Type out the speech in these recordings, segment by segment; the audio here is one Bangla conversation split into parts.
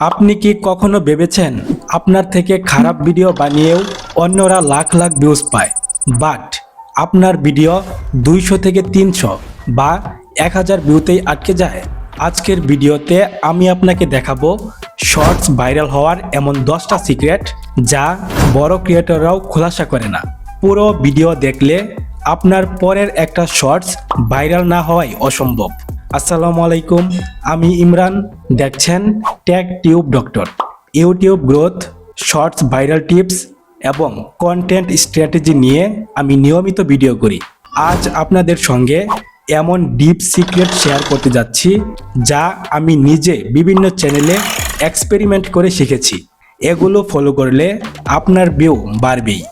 আপনি কি কখনো ভেবেছেন আপনার থেকে খারাপ ভিডিও বানিয়েও অন্যরা লাখ লাখ ভিউজ পায়, বাট আপনার ভিডিও 200 থেকে 300 বা 1000 ভিউতেই আটকে যায়? আজকের ভিডিওতে আমি আপনাকে দেখাবো শর্টস ভাইরাল হওয়ার এমন 10টা সিক্রেট যা বড় ক্রিয়েটররাও খোলাসা করে না। পুরো ভিডিও দেখলে আপনার পরের একটা শর্টস ভাইরাল না হওয়াই অসম্ভব। আসসালামু আলাইকুম, আমি ইমরান, দেখছেন tech tube doctor. YouTube growth, shorts viral tips এবং কন্টেন্ট স্ট্র্যাটেজি নিয়ে আমি নিয়মিত ভিডিও করি। আজ আপনাদের সঙ্গে এমন ডিপ সিক্রেট শেয়ার করতে যাচ্ছি যা আমি নিজে বিভিন্ন চ্যানেলে এক্সপেরিমেন্ট করে শিখেছি। এগুলো ফলো করলে আপনার ভিউ বাড়বেই।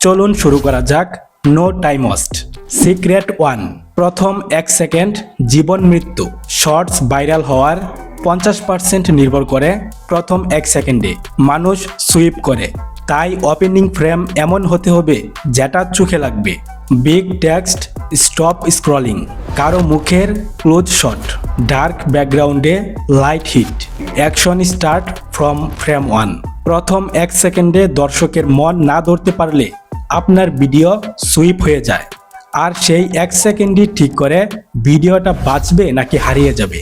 চলুন শুরু করা যাক। No time waste. সিক্রেট 1, প্রথম 1 সেকেন্ড জীবন মৃত্যু। শর্টস ভাইরাল হওয়ার 50% নির্ভর করে প্রথম 1 সেকেন্ডে। মানুষ সুইপ করে, তাই ওপেনিং ফ্রেম এমন হতে হবে যেটা চোখে লাগবে। বিগ টেক্সট, স্টপ স্ক্রলিং, কারো মুখের ক্লোজ শট, ডার্ক ব্যাকগ্রাউন্ডে light hit, action start from frame 1। প্রথম 1 সেকেন্ডে দর্শকের মন না ধরতে পারলে আপনার ভিডিও সুইপ হয়ে যায়, আর সেই 1 সেকেন্ডই ঠিক করে ভিডিওটা বাঁচবে নাকি হারিয়ে যাবে।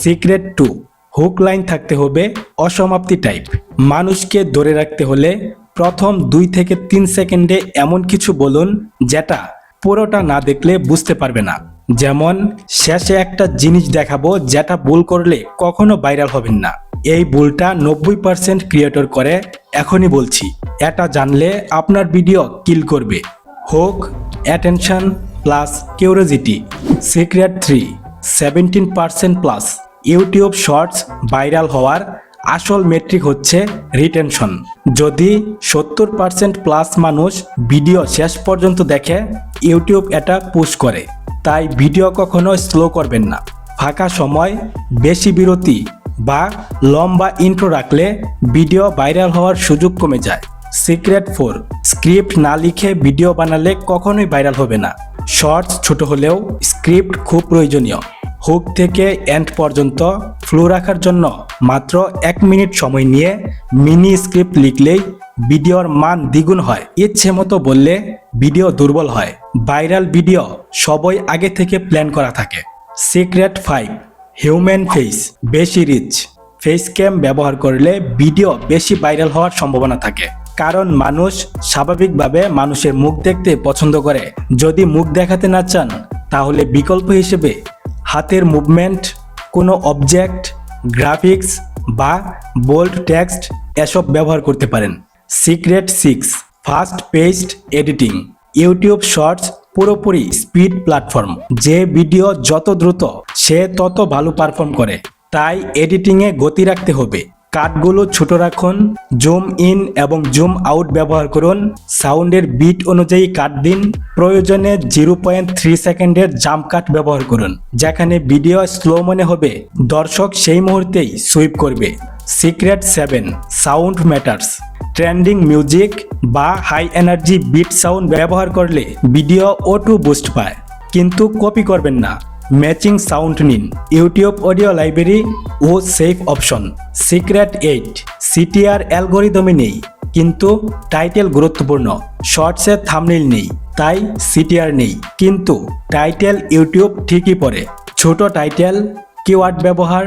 সিক্রেট 2, হুক লাইন থাকতে হবে অসমাপ্তি টাইপ। মানুষকে ধরে রাখতে হলে প্রথম 2 থেকে 3 সেকেন্ডে এমন কিছু বলুন যেটা পুরোটা না দেখলে বুঝতে পারবে না। যেমন, শেষে একটা জিনিস দেখাবো যেটা ভুল করলে কখনো ভাইরাল হবেন না। এই ভুলটা 90% ক্রিয়েটর করে, এখনই বলছি। এটা জানলে আপনার ভিডিও কিল করবে। হোক, attention plus curiosity. Secret 3, 17% plus. YouTube shorts viral হওয়ার আসল মেট্রিক হচ্ছে রিটেনশন। যদি 70% প্লাস মানুষ ভিডিও শেষ পর্যন্ত দেখে, ইউটিউব এটা পুশ করে। তাই ভিডিও কখনো স্লো করবেন না। ফাঁকা সময়, বেশি বিরতি বা লম্বা ইন্ট্রো রাখলে ভিডিও ভাইরাল হওয়ার সুযোগ কমে যায়। সিক্রেট 4, স্ক্রিপ্ট না লিখে ভিডিও বানালে কখনোই ভাইরাল হবে না। শর্টস ছোট হলেও স্ক্রিপ্ট খুব প্রয়োজনীয়। হুক থেকে এন্ড পর্যন্ত ফ্লো রাখার জন্য মাত্র 1 মিনিট সময় নিয়ে মিনি স্ক্রিপ্ট লিখলেই ভিডিওর মান দ্বিগুণ হয়। ইচ্ছে মতো বললে ভিডিও দুর্বল হয়। ভাইরাল ভিডিও সবই আগে থেকে প্ল্যান করা থাকে। সিক্রেট 5, হিউম্যান ফেস বেশি রিচ। ফেস ক্যাম ব্যবহার করলে ভিডিও বেশি ভাইরাল হওয়ার সম্ভাবনা থাকে, কারণ মানুষ স্বাভাবিকভাবে মানুষের মুখ দেখতে পছন্দ করে। যদি মুখ দেখাতে না চান, তাহলে বিকল্প হিসেবে হাতের মুভমেন্ট, কোনো অবজেক্ট, গ্রাফিক্স বা বোল্ড টেক্সট এসব ব্যবহার করতে পারেন। Secret 6, fast paced editing. YouTube shorts পুরোপুরি স্পিড প্ল্যাটফর্ম। যে ভিডিও যত দ্রুত সে তত ভালো পারফর্ম করে, তাই এডিটিংয়ে গতি রাখতে হবে। কাটগুলো ছোট রাখুন, জুম ইন এবং জুম আউট ব্যবহার করুন, সাউন্ডের বিট অনুযায়ী কাট দিন। প্রয়োজনে 0.3 সেকেন্ডের জাম্প কাট ব্যবহার করুন। যেখানে ভিডিও স্লো মনে হবে, দর্শক সেই মুহূর্তেই সুইপ করবে। Secret 7, sound matters. Trending music বা হাই এনার্জি বিট সাউন্ড ব্যবহার করলে ভিডিও অটো বুস্ট পায়, কিন্তু কপি করবেন না। ম্যাচিং সাউন্ড নিন। ইউটিউব অডিও লাইব্রেরি ও সেফ অপশন। সিক্রেট 8, সিটিআর অ্যালগোরিদমে নেই, কিন্তু টাইটেল গুরুত্বপূর্ণ। শর্টসে থাম্বনেইল নেই, তাই সিটিআর নেই, কিন্তু টাইটেল ইউটিউব ঠিকই পড়ে। ছোট টাইটেল, কিওয়ার্ড ব্যবহার,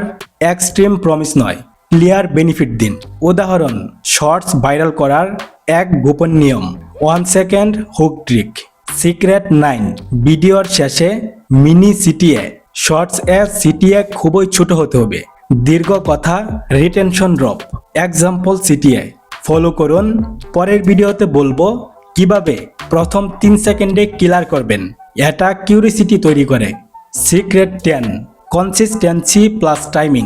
এক্সট্রিম প্রমিস নয়, ক্লিয়ার বেনিফিট দিন। উদাহরণ, শর্টস ভাইরাল করার এক গোপন নিয়ম, 1 সেকেন্ড হুক ট্রিক। সিক্রেট 9, ভিডিওর শেষে মিনি সিটিএ। শর্টস এর সিটিএ খুবই ছোট হতে হবে। দীর্ঘ কথা, retention drop. Example CTA follow করুন। পরের ভিডিওতে বলবো কিভাবে প্রথম 3 সেকেন্ডে কিলার করবেন। এটা কিউরিসিটি তৈরি করে। Secret 10, consistency plus timing.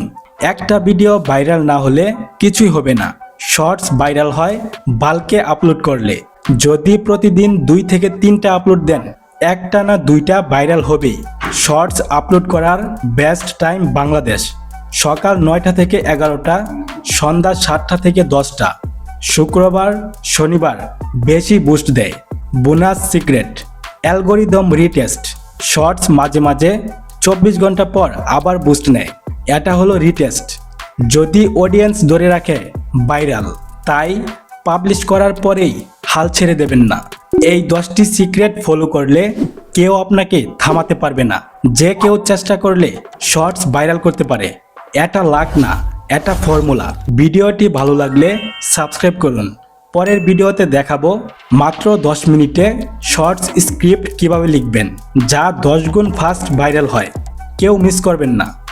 একটা ভিডিও ভাইরাল না হলে কিছুই হবে না। শর্টস ভাইরাল হয় বাল্কে আপলোড করলে। যদি প্রতিদিন 2 থেকে 3টা আপলোড দেন, একটা না 2টা ভাইরাল হবেই। শর্টস আপলোড করার বেস্ট টাইম বাংলাদেশ, সকাল 9টা থেকে 11টা, সন্ধ্যা 7টা থেকে 10টা। শুক্রবার, শনিবার বেশি বুস্ট দেয়। Bonus secret, algorithm retest. Shorts মাঝে মাঝে 24 ঘন্টা পর আবার বুস্ট নেয়, এটা হলো রিটেস্ট। যদি অডিয়েন্স ধরে রাখে ভাইরাল, তাই পাবলিশ করার পরেই হাল ছেড়ে দেবেন না। এই 10টি সিক্রেট ফলো করলে কেউ আপনাকে থামাতে পারবে না। যে কেউ চেষ্টা করলে শর্টস ভাইরাল করতে পারে। এটা লাক না, এটা ফর্মুলা। ভিডিওটি ভালো লাগলে সাবস্ক্রাইব করুন। পরের ভিডিওতে দেখাবো মাত্র 10 মিনিটে শর্টস স্ক্রিপ্ট কিভাবে লিখবেন, যা 10 গুণ ফাস্ট ভাইরাল হয়। কেউ মিস করবেন না।